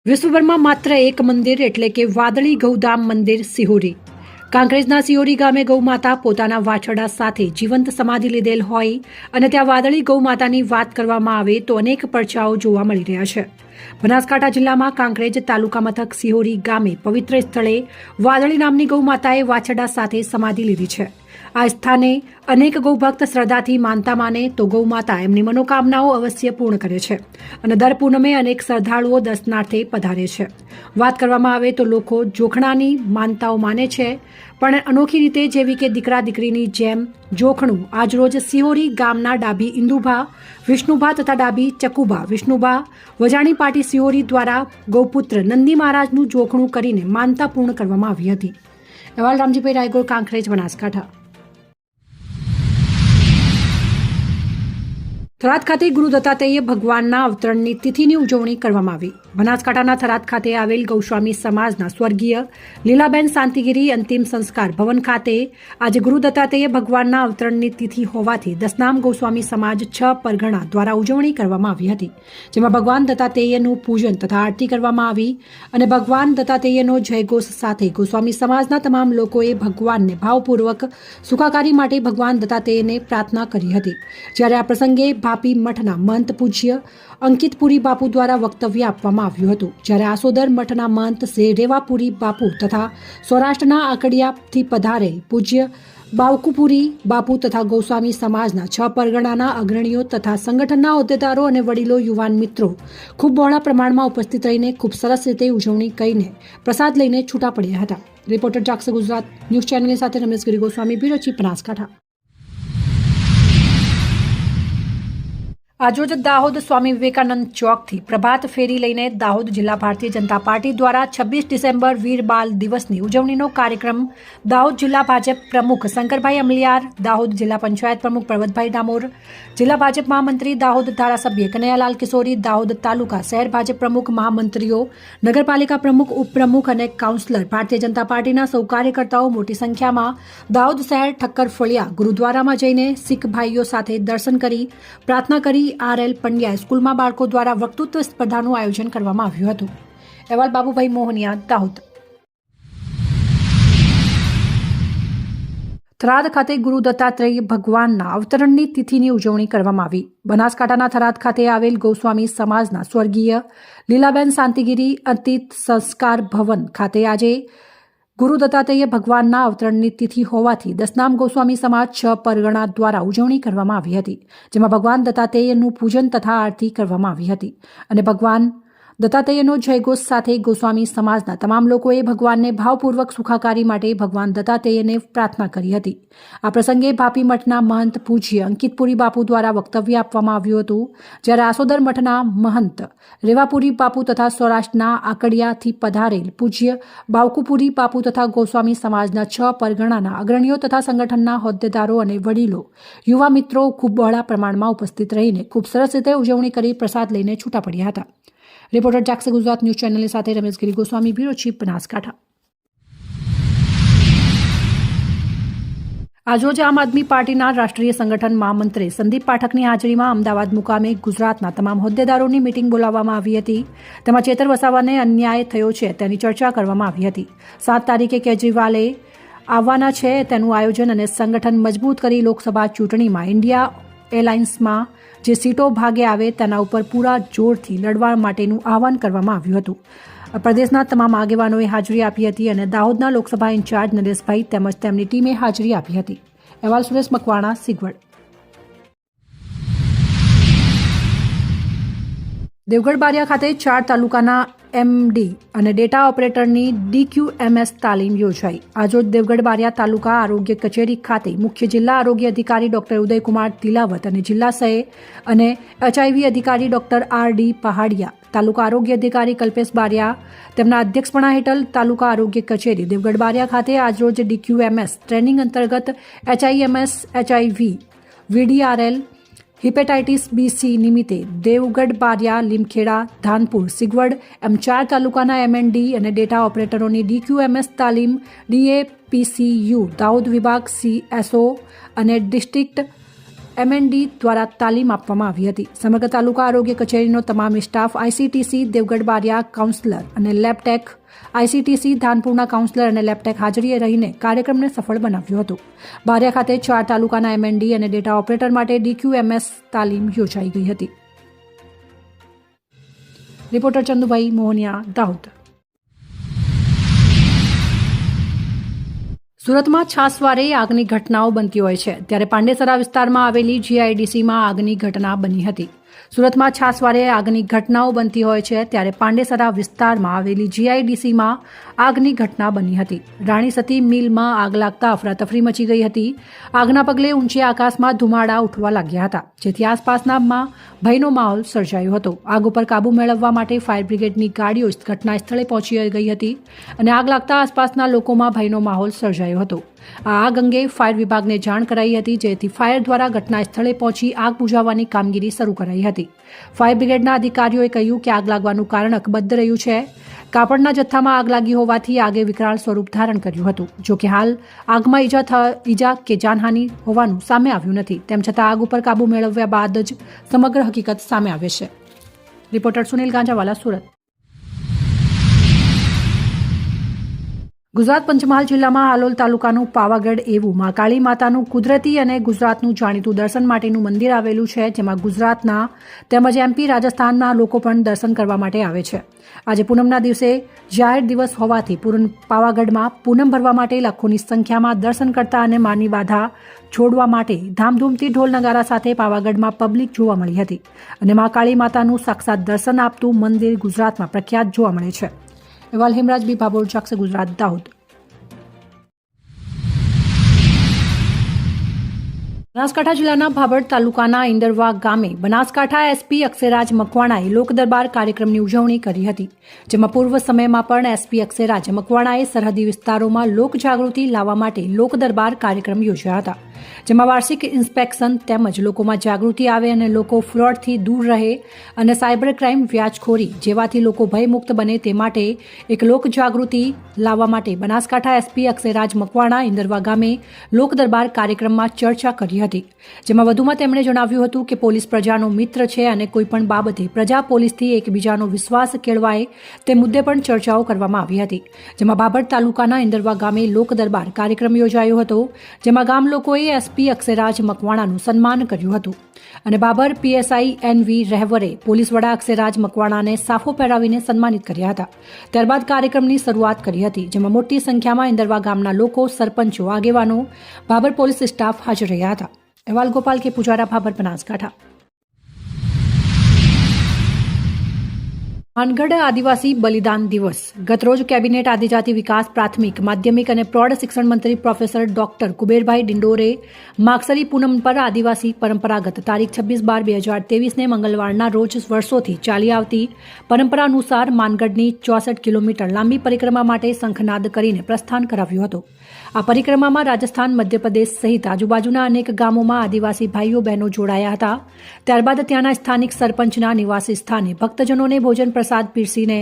વિશ્વભરમાં માત્ર એક મંદિર એટલે કે વાદળી ગૌધામ મંદિર સિહોરી. કાંકરેજના સિહોરી ગામે ગૌમાતા પોતાના વાછરડા સાથે જીવંત સમાધિ લીધેલ હોય અને ત્યાં વાદળી ગૌમાતાની વાત કરવામાં આવે તો અનેક પરચાઓ જોવા મળી રહ્યા છે. બનાસકાંઠા જિલ્લામાં કાંકરેજ તાલુકા મથક સિહોરી ગામે પવિત્ર સ્થળે વાદળી નામની ગૌમાતાએ વાછરડા સાથે સમાધિ લીધી છે. આ સ્થાને અનેક ગૌભક્ત શ્રદ્ધાથી માનતા માને તો ગૌમાતા એમની મનોકામનાઓ અવશ્ય પૂર્ણ કરે છે અને દર પૂનમે અનેક શ્રદ્ધાળુઓ દર્શનાર્થે પધારે છે. વાત કરવામાં આવે તો લોકો જોખણાની માનતાઓ માને છે, પણ અનોખી રીતે જેવી કે દીકરા દીકરીની જેમ જોખણું આજરોજ સિહોરી ગામના ડાભી ઇન્દુભા વિષ્ણુભા તથા ડાભી ચકુભા વિષ્ણુભા વજાણી પાટી સિહોરી દ્વારા ગૌપુત્ર નંદી મહારાજનું જોખણું કરીને માનતા પૂર્ણ કરવામાં આવી હતી. અહેવાલ રામજીભાઈ રાયગોર, કાંકરેજ, બનાસકાંઠા. થરાદ ખાતે ગુરુ દત્તાત્રેય ભગવાનના અવતરણની તિથિની ઉજવણી કરવામાં આવી. બનાસકાંઠાના થરાદ ખાતે આવેલ ગૌસ્વામી સમાજના સ્વર્ગીય લીલાબેન શાંતિગીરી અંતિમ સંસ્કાર ભવન ખાતે આજે ગુરુ દત્તાત્રેય ભગવાનના અવતરણની તિથિ હોવાથી દસનામ ગૌસ્વામી સમાજ 6 પરગણા દ્વારા ઉજવણી કરવામાં આવી હતી, જેમાં ભગવાન દત્તાત્રેયનું પૂજન તથા આરતી કરવામાં આવી અને ભગવાન દત્તાત્રેયનો જયઘોષ સાથે ગૌસ્વામી સમાજના તમામ લોકોએ ભગવાનને ભાવપૂર્વક સુખાકારી માટે ભગવાન દત્તાત્રેયને પ્રાર્થના કરી હતી. જ્યારે આ પ્રસંગે ભાપી મઠના મહંત પૂજ્ય અંકિતપુરી બાપુ દ્વારા વક્તવ્ય આપવામાં આવ્યું હતું. જ્યારે આસોદર મઠના મહંત શ્રી રેવાપુરી બાપુ તથા સૌરાષ્ટ્રના આકડિયાથી પધારેલ પૂજ્ય બાવકુપુરી બાપુ તથા ગૌસ્વામી સમાજના 6 પરગણાના અગ્રણીઓ તથા સંગઠનના હોદ્દેદારો અને વડીલો યુવાન મિત્રો ખૂબ બહોળા પ્રમાણમાં ઉપસ્થિત રહીને ખૂબ સરસ રીતે ઉજવણી કરીને પ્રસાદ લઈને છૂટા પડ્યા હતા. રિપોર્ટર જાગૃત ગુજરાત ન્યૂઝ ચેનલની સાથે રમેશ ગિરી ગોસ્વામી, બ્યુરો ચીફ, બનાસકાંઠા. આજરોજ દાહોદ સ્વામી વિવેકાનંદ ચોકથી પ્રભાત ફેરી લઈને દાહોદ જિલ્લા ભારતીય જનતા પાર્ટી દ્વારા 26 ડિસેમ્બર વીર બાલ દિવસની ઉજવણીનો કાર્યક્રમ દાહોદ જિલ્લા ભાજપ પ્રમુખ શંકરભાઈ અમલિયાર, દાહોદ જિલ્લા પંચાયત પ્રમુખ પર્વતભાઈ ડામોર, જિલ્લા ભાજપ મહામંત્રી દાહોદ ધારાસભ્ય કનૈયાલાલ કિશોરી, દાહોદ તાલુકા શહેર ભાજપ પ્રમુખ, મહામંત્રીઓ, નગરપાલિકા પ્રમુખ, ઉપપ્રમુખ અને કાઉન્સિલર, ભારતીય જનતા પાર્ટીના સૌ કાર્યકર્તાઓ મોટી સંખ્યામાં દાહોદ શહેર ઠક્કર ફળિયા ગુરુદ્વારામાં જઈને શીખ ભાઈઓ સાથે દર્શન કરી પ્રાર્થના કરી આર.એલ. પંડ્યા સ્કૂલમાં બાળકો દ્વારા વક્તૃત્વ સ્પર્ધાનું આયોજન કરવામાં આવ્યું હતું. અહેવાલ બાબુભાઈ મોહનિયા, દાહોદ. થરાદ ખાતે ગુરુ દત્તાત્રેય ભગવાનના અવતરણની તિથિની ઉજવણી કરવામાં આવી. બનાસકાંઠાના થરાદ ખાતે આવેલ ગૌસ્વામી સમાજના સ્વર્ગીય લીલાબેન શાંતિગીરી અંતિમ સંસ્કાર ભવન ખાતે આજે ગુરુ દત્તાત્રેય ભગવાનના અવતરણની તિથિ હોવાથી દસનામ ગૌસ્વામી સમાજ 6 પરગણા દ્વારા ઉજવણી કરવામાં આવી હતી, જેમાં ભગવાન દત્તાત્રેયનું પૂજન તથા આરતી કરવામાં આવી હતી અને ભગવાન દત્તાત્રેયનો જયઘોષ સાથે ગૌસ્વામી સમાજના તમામ લોકોએ ભગવાનને ભાવપૂર્વક સુખાકારી માટે ભગવાન દત્તાત્રેયને પ્રાર્થના કરી હતી. આ પ્રસંગે ભાપી મઠના મહંત પૂજ્ય અંકિતપુરી બાપુ દ્વારા વક્તવ્ય આપવામાં આવ્યું હતું. જ્યારે આસોદર મઠના મહંત રેવાપુરી બાપુ તથા સૌરાષ્ટ્રના આકડિયાથી પધારેલ પૂજ્ય બાવકુપુરી બાપુ તથા ગૌસ્વામી સમાજના 6 પરગણાના અગ્રણીઓ તથા સંગઠનના હોદ્દેદારો અને વડીલો યુવા મિત્રો ખૂબ બહોળા પ્રમાણમાં ઉપસ્થિત રહીને ખૂબ સરસ રીતે ઉજવણી કરી પ્રસાદ લઈને છૂટા પડ્યા હતા. રિપોર્ટર જાગૃત ગુજરાત ન્યૂઝ ચેનલની સાથે રમેશ ગિરી ગોસ્વામી, બ્યુરો ચીફ, બનાસકાંઠા. આજરોજ આમ આદમી પાર્ટીના રાષ્ટ્રીય સંગઠન મહામંત્રી સંદીપ પાઠકની હાજરીમાં અમદાવાદ મુકામે ગુજરાતના તમામ હોદ્દેદારોની મીટિંગ બોલાવવામાં આવી હતી. તેમાં ચેતર વસાવાને અન્યાય થયો છે તેની ચર્ચા કરવામાં આવી હતી. 7 તારીખે કેજરીવાલે આવવાના છે તેનું આયોજન અને સંગઠન મજબૂત કરી લોકસભા ચૂંટણીમાં ઇન્ડિયા એલાયન્સમાં જે સીટો ભાગે આવે તેના ઉપર પૂરા જોરથી લડવા માટેનું આહવાન કરવામાં આવ્યું હતું. પ્રદેશના તમામ આગેવાનોએ હાજરી આપી હતી અને દાહોદના લોકસભા ઇન્ચાર્જ નરેશભાઈ તેમજ તેમની ટીમે હાજરી આપી હતી. અહેવાલ સુરેશ મકવાણા, સિગવડ. દેવગઢ બારિયા ખાતે 4 તાલુકાના એમડી અને ડેટા ઓપરેટરની DQMS તાલીમ યોજાઈ. આજરોજ દેવગઢ બારિયા તાલુકા આરોગ્ય કચેરી ખાતે મુખ્ય જિલ્લા આરોગ્ય અધિકારી ડોક્ટર ઉદયકુમાર તિલાવત અને જિલ્લા સહે અને HIV અધિકારી ડોક્ટર R.D. પહાડિયા, તાલુકા આરોગ્ય અધિકારી કલ્પેશ બારિયા તેમના અધ્યક્ષપણા હેઠળ તાલુકા આરોગ્ય કચેરી દેવગઢ બારિયા ખાતે આજરોજ DQMS ટ્રેનિંગ અંતર્ગત HIMS, HIV, VDRL, hepatitis BC નિમિત્તે દેવગઢ બારિયા, લીમખેડા, ધાનપુર, સિગવડ એમ 4 તાલુકાના MND અને ડેટા ઓપરેટરોની DQMS તાલીમ DAPCU દાહોદ વિભાગ CSO અને ડિસ્ટ્રિક્ટ MND દ્વારા તાલીમ આપવામાં આવી હતી. સમગ્ર તાલુકા આરોગ્ય કચેરીનો તમામ staff, ICTC Devgadh Bariya counsellor અને લેબટેક, ICTC ધાનપુરના કાઉન્સલર અને લેબટેક હાજરીએ રહીને કાર્યક્રમને સફળ બનાવ્યો હતો. બારિયા ખાતે 4 તાલુકાના MND અને ડેટા ઓપરેટર માટે DQMS તાલીમ યોજાઈ ગઈ હતી. રિપોર્ટર ચંદુભાઈ મોહનિયા, દાહોદ. સુરતમાં છાસવારે આગની ઘટનાઓ બનતી હોય છે, ત્યારે પાંડેસરા વિસ્તારમાં આવેલી GIDCમાં આગની ઘટના બની હતી. સુરતમાં છાસવારે આગની ઘટનાઓ બનતી હોય છે, ત્યારે પાંડેસરા વિસ્તારમાં આવેલી GIDCમાં આગની ઘટના બની હતી. રાણી સતી મિલમાં આગ લાગતા અફરાતફરી મચી ગઈ હતી. આગના પગલે ઊંચે આકાશમાં ધુમાડા ઉઠવા લાગ્યા હતા, જેથી આસપાસનામાં ભયનો માહોલ સર્જાયો હતો. આગ ઉપર કાબુ મેળવવા માટે ફાયર બ્રિગેડની ગાડીઓ ઘટના સ્થળે પહોંચી ગઈ હતી અને આગ લાગતા આસપાસના લોકોમાં ભયનો માહોલ સર્જાયો હતો. આ આગ અંગે ફાયર વિભાગને જાણ કરાઈ હતી, જેથી ફાયર દ્વારા ઘટના સ્થળે પહોંચી આગ બુઝાવવાની કામગીરી શરૂ કરાઈ હતી. ફાયર બ્રિગેડના અધિકારીઓએ કહ્યું કે આગ લાગવાનું કારણ અકબંધ રહ્યું છે. કાપડના જથ્થામાં આગ લાગી હોવાથી આગે વિકરાળ સ્વરૂપ ધારણ કર્યું હતું. જો કે હાલ આગમાં ઈજા કે જાનહાનિ હોવાનું સામે આવ્યું નથી. તેમ છતાં આગ ઉપર કાબુ મેળવ્યા બાદ જ સમગ્ર હકીકત સામે આવે છે. રિપોર્ટર સુનિલ ગાંજાવાલા, સુરત. ગુજરાત પંચમહાલ જિલ્લામાં હાલોલ તાલુકાનું પાવાગઢ એવું મા કાળી માતાનું કુદરતી અને ગુજરાતનું જાણીતું દર્શન માટેનું મંદિર આવેલું છે, જેમાં ગુજરાતના તેમજ MP, રાજસ્થાનના લોકો પણ દર્શન કરવા માટે આવે છે. આજે પૂનમના દિવસે જાહેર દિવસ હોવાથી પાવાગઢમાં પૂનમ ભરવા માટે લાખોની સંખ્યામાં દર્શન કરતા અને માની બાધા છોડવા માટે ધામધૂમથી ઢોલ નગારા સાથે પાવાગઢમાં પબ્લિક જોવા મળી હતી. અને મા કાળી માતાનું સાક્ષાત દર્શન આપતું મંદિર ગુજરાતમાં પ્રખ્યાત જોવા મળે છે. અહેવાલ હેમરાજ બી ભાભોર, જાક્ષ ગુજરાત, દાહોદ. બનાસકાંઠા જિલ્લાના ભાભર તાલુકાના ઇન્દરવા ગામે બનાસકાંઠા SP અક્ષયરાજ મકવાણાએ લોકદરબાર કાર્યક્રમની ઉજવણી કરી હતી, જેમાં પૂર્વ સમયમાં પણ SP અક્ષયરાજ મકવાણાએ સરહદી વિસ્તારોમાં લોકજાગૃતિ લાવવા માટે લોકદરબાર કાર્યક્રમ યોજ્યા હતા, જેમાં વાર્ષિક ઇન્સ્પેક્શન તેમજ લોકોમાં જાગૃતિ આવે અને લોકો ફ્રોડથી દૂર રહે અને સાયબર ક્રાઇમ, વ્યાજખોરી જેવાથી લોકો ભયમુક્ત બને તે માટે એક લોકજાગૃતિ લાવવા માટે બનાસકાંઠા SP અક્ષયરાજ મકવાણા ઇન્દરવા ગામે લોકદરબાર કાર્યક્રમમાં ચર્ચા કરી હતી, જેમાં વધુમાં તેમણે જણાવ્યું હતું કે પોલીસ પ્રજાનો મિત્ર છે અને કોઈપણ બાબતે પ્રજા પોલીસથી એકબીજાનો વિશ્વાસ કેળવાય તે મુદ્દે પણ ચર્ચાઓ કરવામાં આવી હતી, જેમાં ભાભર તાલુકાના ઇન્દરવા ગામે લોકદરબાર કાર્યક્રમ યોજાયો હતો, જેમાં ગામ લોકોએ SP અક્ષયરાજ મકવાણાનું સન્માન કર્યું હતું અને ભાભર PSI NV રહેવરે પોલીસ વડા અક્ષયરાજ મકવાણાને સાફો પહેરાવીને સન્માનિત કર્યા હતા. ત્યારબાદ કાર્યક્રમની શરૂઆત કરી હતી, જેમાં મોટી સંખ્યામાં ઇન્દરવા ગામના લોકો, સરપંચો, આગેવાનો, ભાભર પોલીસ સ્ટાફ હાજર રહ્યા હતા. અહેવાલ ગોપાલ કે પુજારા, ભાભર, બનાસકાંઠા. માનગઢ આદિવાસી બલિદાન દિવસ. ગતરોજ કેબિનેટ આદિજાતિ વિકાસ, પ્રાથમિક, માધ્યમિક અને પ્રૌઢ શિક્ષણ મંત્રી પ્રોફેસર ડોક્ટર કુબેરભાઈ ડિંડોરે માગસરી પૂનમ પર આદિવાસી પરંપરાગત તારીખ 26/12/2023ને મંગળવારના રોજ વર્ષોથી ચાલી આવતી પરંપરા અનુસાર માનગઢની 64 કિલોમીટર લાંબી પરિક્રમા માટે શંખનાદ કરીને પ્રસ્થાન કરાવ્યું હતું. આ પરિક્રમામાં રાજસ્થાન, મધ્યપ્રદેશ સહિત આજુબાજુના અનેક ગામોમાં આદિવાસી ભાઈઓ બહેનો જોડાયા હતા. ત્યારબાદ ત્યાંના સ્થાનિક સરપંચના નિવાસી સ્થાને ભક્તજનોને ભોજન પ્રસાદ પીરસીને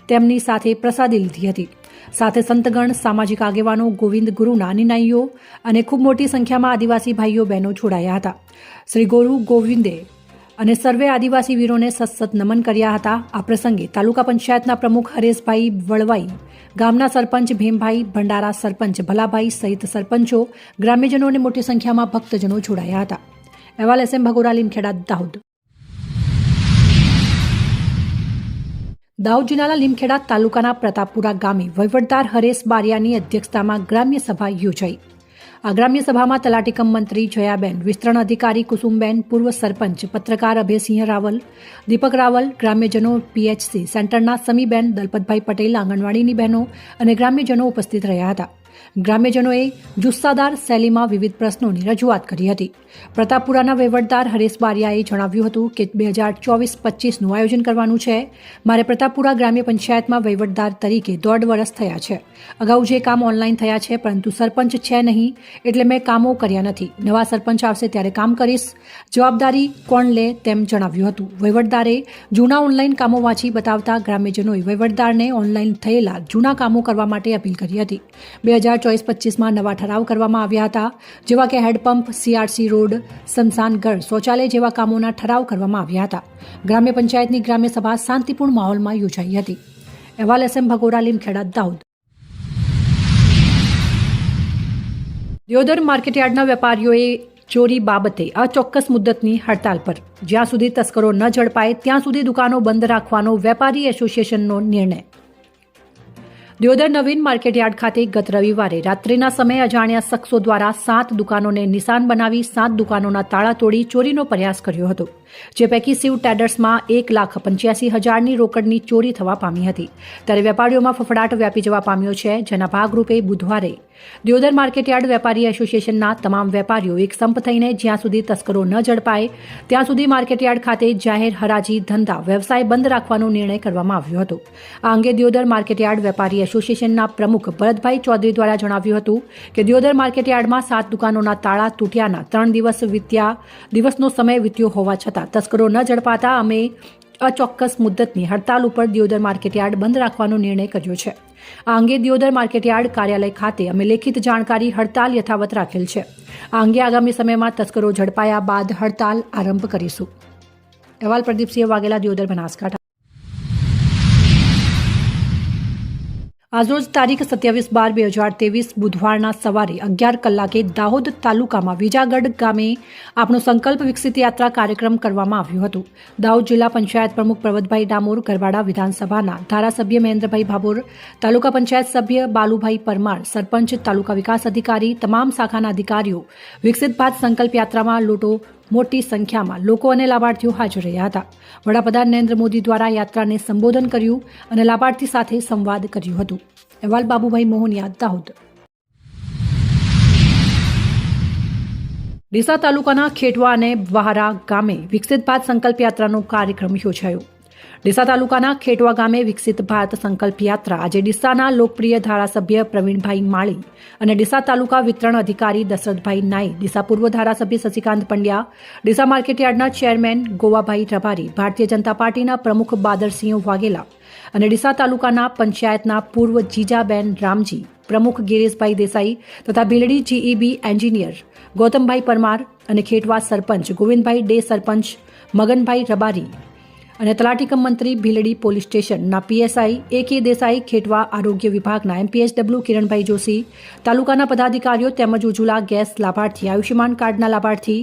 તેમની સાથે પ્રસાદી લીધી હતી. સાથે સંતગણ, સામાજિક આગેવાનો, ગોવિંદ ગુરુના અનુયાયીઓ અને ખૂબ મોટી સંખ્યામાં આદિવાસી ભાઈઓ બહેનો જોડાયા હતા. શ્રી ગુરુ ગોવિંદે અને સર્વે આદિવાસી વીરોને સતત નમન કર્યા હતા. આ પ્રસંગે તાલુકા પંચાયતના પ્રમુખ હરેશભાઈ વળવાઈ, ગામના સરપંચ ભીમભાઈ ભંડારા, સરપંચ ભલાભાઈ સહિત સરપંચો, ગ્રામ્યજનો અને મોટી સંખ્યામાં ભક્તજનો જોડાયા હતા. અહેવાલ SM ભગોરા, લીમખેડા, દાહોદ. દાહોદ જિલ્લાના લીમખેડા તાલુકાના પ્રતાપપુરા ગામે વહીવટદાર હરેશ બારિયાની અધ્યક્ષતામાં ગ્રામ્ય સભા યોજાઈ. આ ગ્રામ્ય સભામાં તલાટીકમ મંત્રી જયાબેન, વિસ્તરણ અધિકારી કુસુમબેન, પૂર્વ સરપંચ પત્રકાર અભયસિંહ રાવલ, દીપક રાવલ, ગ્રામ્યજનો, PHC સેન્ટરના સમીબેન, દલપતભાઈ પટેલ, આંગણવાડીની બહેનો અને ગ્રામ્યજનો ઉપસ્થિત રહ્યા હતા. ગ્રામ્યજનોએ જુસ્સાદાર શૈલીમાં વિવિધ પ્રશ્નોની રજૂઆત કરી હતી. પ્રતાપપુરાના વહીવટદાર હરેશ બારિયાએ જણાવ્યું હતું કે 2024-25નું આયોજન કરવાનું છે. મારે પ્રતાપપુરા ગ્રામ્ય પંચાયતમાં વહીવટદાર તરીકે 1.5 વર્ષ થયા છે. અગાઉ જે કામ ઓનલાઈન થયા છે, પરંતુ સરપંચ છે નહીં એટલે મેં કામો કર્યા નથી. નવા સરપંચ આવશે ત્યારે કામ કરીશ. જવાબદારી કોણ લે તેમ જણાવ્યું હતું. વહીવટદારે જૂના ઓનલાઈન કામો વાંચી બતાવતા ગ્રામ્યજનોએ વહીવટદારને ઓનલાઈન થયેલા જૂના કામો કરવા માટે અપીલ કરી હતી. 2024-25માં નવા ઠરાવ કરવામાં આવ્યા હતા, જેવા કે હેડપંપ, CRC રોડ, સ્મશાનઘર, શૌચાલય જેવા કામોના ઠરાવ કરવામાં આવ્યા હતા. ગ્રામ્ય પંચાયતની ગ્રામ્ય સભા શાંતિપૂર્ણ માહોલમાં યોજાઈ હતી. અહેવાલ SM ભગોરા, લીમખેડા, દાહોદ. દિયોદર માર્કેટયાર્ડના વેપારીઓએ ચોરી બાબતે અચોક્કસ મુદ્દતની હડતાલ પર. જ્યાં સુધી તસ્કરો ન ઝડપાય ત્યાં સુધી દુકાનો બંધ રાખવાનો વેપારી એસોસિએશનનો નિર્ણય. દિયોદર નવીન માર્કેટયાર્ડ ખાતે ગત રવિવારે રાત્રિના સમયે અજાણ્યા શખ્સો દ્વારા 7 દુકાનોને નિશાન બનાવી 7 દુકાનોના તાળા તોડી ચોરીનો પ્રયાસ કર્યો હતો, જે પૈકી શિવ ટ્રેડર્સમાં 1,85,000ની રોકડની ચોરી થવા પામી હતી. ત્યારે વેપારીઓમાં ફફડાટ વ્યાપી જવા પામ્યો છે, જેના ભાગરૂપે બુધવારે દિયોદર માર્કેટયાર્ડ વેપારી એસોસિએશનના તમામ વેપારીઓ એક સંપ થઈને જ્યાં સુધી તસ્કરો ન ઝડપાય ત્યાં સુધી માર્કેટયાર્ડ ખાતે જાહેર હરાજી ધંધા વ્યવસાય બંધ રાખવાનો નિર્ણય કરવામાં આવ્યો હતો. આ અંગે દિયોદર માર્કેટયાર્ડ વેપારી એસોસિએશનના પ્રમુખ ભરતભાઈ ચૌધરી દ્વારા જણાવ્યું હતું કે દિયોદર માર્કેટયાર્ડમાં 7 દુકાનોના તાળા તૂટ્યાના 3 દિવસનો સમય વીત્યો હોવા છતાં તસ્કરો ન ઝડપાતા અમે અચોક્કસ મુદ્દતની હડતાલ ઉપર દિયોદર માર્કેટયાર્ડ બંધ રાખવાનો નિર્ણય કર્યો છે. આ અંગે દિયોદર માર્કેટયાર્ડ કાર્યાલય ખાતે અમે લેખિત જાણકારી હડતાલ યથાવત રાખેલ છે. આ અંગે આગામી સમયમાં તસ્કરો ઝડપાયા બાદ હડતાલ આરંભ કરીશું. અહેવાલ પ્રદીપસિંહ વાઘેલા, દિયોદર, બનાસકાંઠા. આજરોજ તારીખ 27/12/2023 બુધવારના સવારે 11 કલાકે દાહોદ તાલુકામાં વિજાગઢ ગામે આપણો સંકલ્પ વિકસિત યાત્રા કાર્યક્રમ કરવામાં આવ્યો હતો. દાહોદ જિલ્લા પંચાયત પ્રમુખ પ્રવતભાઈ ડામોર, ગરબાડા વિધાનસભાના ધારાસભ્ય મહેન્દ્રભાઈ ભાભોર, તાલુકા પંચાયત સભ્ય બાલુભાઈ પરમાર, સરપંચ, તાલુકા વિકાસ અધિકારી, તમામ શાખાના અધિકારીઓ વિકસિત ભારત સંકલ્પ યાત્રામાં મોટી સંખ્યામાં લોકો અને લાભાર્થીઓ હાજર રહ્યા હતા. વડાપ્રધાન નરેન્દ્ર મોદી દ્વારા યાત્રાને સંબોધન કર્યું અને લાભાર્થી સાથે સંવાદ કર્યું હતું. અહેવાલ બાબુભાઈ મોહનિયા, દાહોદ. ડીસા તાલુકાના ખેટવા અને વહારા ગામે વિકસિત ભારત સંકલ્પ યાત્રાનો કાર્યક્રમ યોજાયો. ડીસા તાલુકાના ખેટવા ગામે વિકસિત ભારત સંકલ્પ યાત્રા આજે ડીસાના લોકપ્રિય ધારાસભ્ય પ્રવીણભાઈ માળી અને ડીસા તાલુકા વિતરણ અધિકારી દશરથભાઈ નાઈ, ડીસા પૂર્વ ધારાસભ્ય શશિકાંત પંડ્યા, ડીસા માર્કેટયાર્ડના ચેરમેન ગોવાભાઈ રબારી, ભારતીય જનતા પાર્ટીના પ્રમુખ બાદરસિંહ વાઘેલા અને ડીસા તાલુકાના પંચાયતના પૂર્વ જીજાબેન રામજી, પ્રમુખ ગિરીશભાઈ દેસાઈ તથા ભીલડી GEB એન્જિનિયર ગૌતમભાઈ પરમાર અને ખેટવા સરપંચ ગોવિંદભાઈ ડે, સરપંચ મગનભાઈ રબારી અને તલાટીકમ મંત્રી ભીલડી પોલીસ સ્ટેશનના PSI AK દેસાઈ, ખેટવા આરોગ્ય વિભાગના MPHW કિરણભાઈ જોશી, તાલુકાના પદાધિકારીઓ તેમજ ઉજ્જવલા ગેસ લાભાર્થી, આયુષ્યમાન કાર્ડના લાભાર્થી,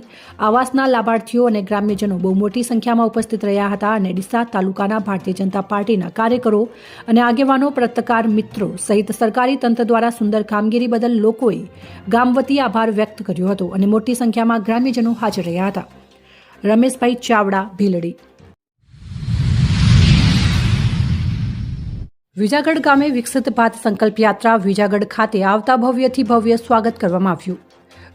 આવાસના લાભાર્થીઓ અને ગ્રામ્યજનો બહુ મોટી સંખ્યામાં ઉપસ્થિત રહ્યા હતા. અને ડીસા તાલુકાના ભારતીય જનતા પાર્ટીના કાર્યકરો અને આગેવાનો, પત્રકાર મિત્રો સહિત સરકારી તંત્ર દ્વારા સુંદર કામગીરી બદલ લોકોએ ગામ વતી આભાર વ્યક્ત કર્યો હતો અને મોટી સંખ્યામાં ગ્રામ્યજનો હાજર રહ્યા હતા. રમેશભાઈ ચાવડા, ભીલડી. વિજાગઢ ગામે વિકસિત ભારત સંકલ્પ યાત્રા વિજાગઢ ખાતે આવતા ભવ્યથી ભવ્ય સ્વાગત કરવામાં આવ્યું.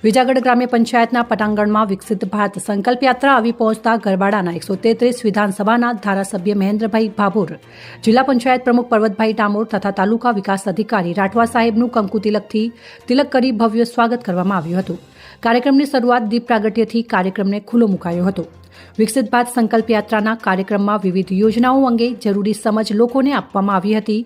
વિજાગઢ ગ્રામ્ય પંચાયતના પટાંગણમાં વિકસિત ભારત સંકલ્પ યાત્રા આવી પહોંચતા ગરબાડાના 133 વિધાનસભાના ધારાસભ્ય મહેન્દ્રભાઈ ભાભોર, જિલ્લા પંચાયત પ્રમુખ પ્રવતભાઈ ડામોર તથા તાલુકા વિકાસ અધિકારી રાઠવા સાહેબનું કંકુ તિલકથી તિલક કરી ભવ્ય સ્વાગત કરવામાં આવ્યું હતું. કાર્યક્રમની શરૂઆત દીપ પ્રાગટ્યથી કાર્યક્રમને ખુલ્લો મુકાયો હતો. વિકસિત ભારત સંકલ્પ યાત્રાના કાર્યક્રમમાં વિવિધ યોજનાઓ અંગે જરૂરી સમજ લોકોને આપવામાં આવી હતી.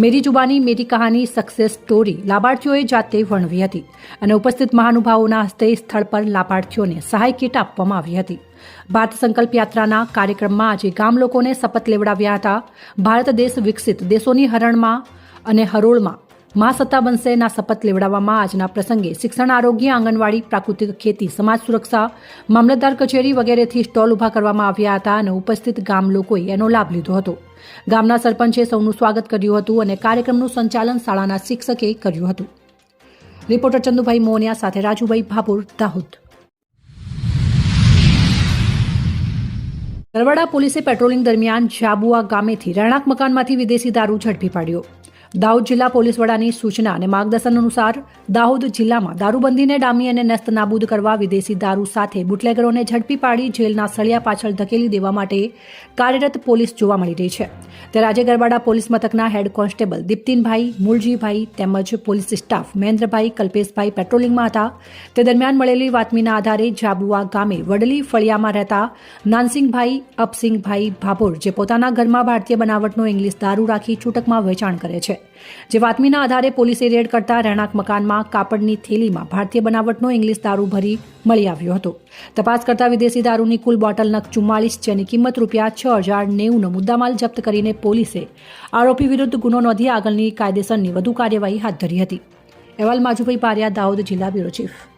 મેરી જુબાની મેરી કહાની સક્સેસ સ્ટોરી લાભાર્થીઓએ જાતે વર્ણવી હતી અને ઉપસ્થિત મહાનુભાવોના હસ્તે સ્થળ પર લાભાર્થીઓને સહાય કીટ આપવામાં આવી હતી. ભારત સંકલ્પ યાત્રાના કાર્યક્રમમાં આજે ગામ લોકોને શપથ લેવડાવ્યા હતા. ભારત દેશ વિકસિત દેશોની હરણમાં અને હરોળમાં મહાસત્તા બનશેના શપથ લેવડાવવામાં આજના પ્રસંગે શિક્ષણ, આરોગ્ય, આંગણવાડી, પ્રાકૃતિક ખેતી, સમાજ સુરક્ષા, મામલતદાર કચેરી વગેરેથી સ્ટોલ ઊભા કરવામાં આવ્યા હતા અને ઉપસ્થિત ગામ લોકોએ એનો લાભ લીધો હતો. ગામના સરપંચે સૌનું સ્વાગત કર્યું હતું અને કાર્યક્રમનું સંચાલન શાળાના શિક્ષકે કર્યું હતું. રિપોર્ટર ચંદુભાઈ મોનિયા સાથે રાજુભાઈ ભાભોર, દાહોદ. ગરબાડા પોલીસે પેટ્રોલિંગ દરમિયાન જાબુઆ ગામેથી રહેણાંક મકાનમાંથી વિદેશી દારૂ ઝડપી પાડ્યો. દાહોદ જિલ્લા પોલીસ વડાની સૂચના અને માર્ગદર્શન અનુસાર દાહોદ જિલ્લામાં દારૂબંધીને ડામી અને નેસ્ત નાબૂદ કરવા વિદેશી દારૂ સાથે બુટલેગરોને ઝડપી પાડી જેલના સળિયા પાછળ ધકેલી દેવા માટે કાર્યરત પોલીસ જોવા મળી રહી છે. ત્યારે આજે ગરબાડા પોલીસ મથકના હેડ કોન્સ્ટેબલ દીપ્તિનભાઈ, મૂળજીભાઈ તેમજ પોલીસ સ્ટાફ મહેન્દ્રભાઈ, કલ્પેશભાઈ પેટ્રોલિંગમાં હતા. તે દરમિયાન મળેલી બાતમીના આધારે જાબુઆ ગામે વડલી ફળિયામાં રહેતા નાનસિંગભાઈ અપસિંગભાઈ ભાભોર, જે પોતાના ઘરમાં ભારતીય બનાવટનો ઇંગ્લિશ દારૂ રાખી છૂટકમાં વેચાણ કરે છે, જે બાતમીના આધારે પોલીસે રેડ કરતા રહેણાંક મકાનમાં કાપડની થેલીમાં ભારતીય બનાવટનો ઇંગ્લિશ દારૂ ભરી મળી આવ્યો હતો. તપાસ કરતા વિદેશી દારૂની કુલ બોટલ નગ 44, જેની કિંમત ₹6090નો મુદ્દામાલ જપ્ત કરીને પોલીસે આરોપી વિરુદ્ધ ગુનો નોંધી આગળની કાયદેસરની વધુ કાર્યવાહી હાથ ધરી હતી. અહેવાલ માજુભાઈ પારિયા, દાહોદ જિલ્લા બ્યુરો ચીફ.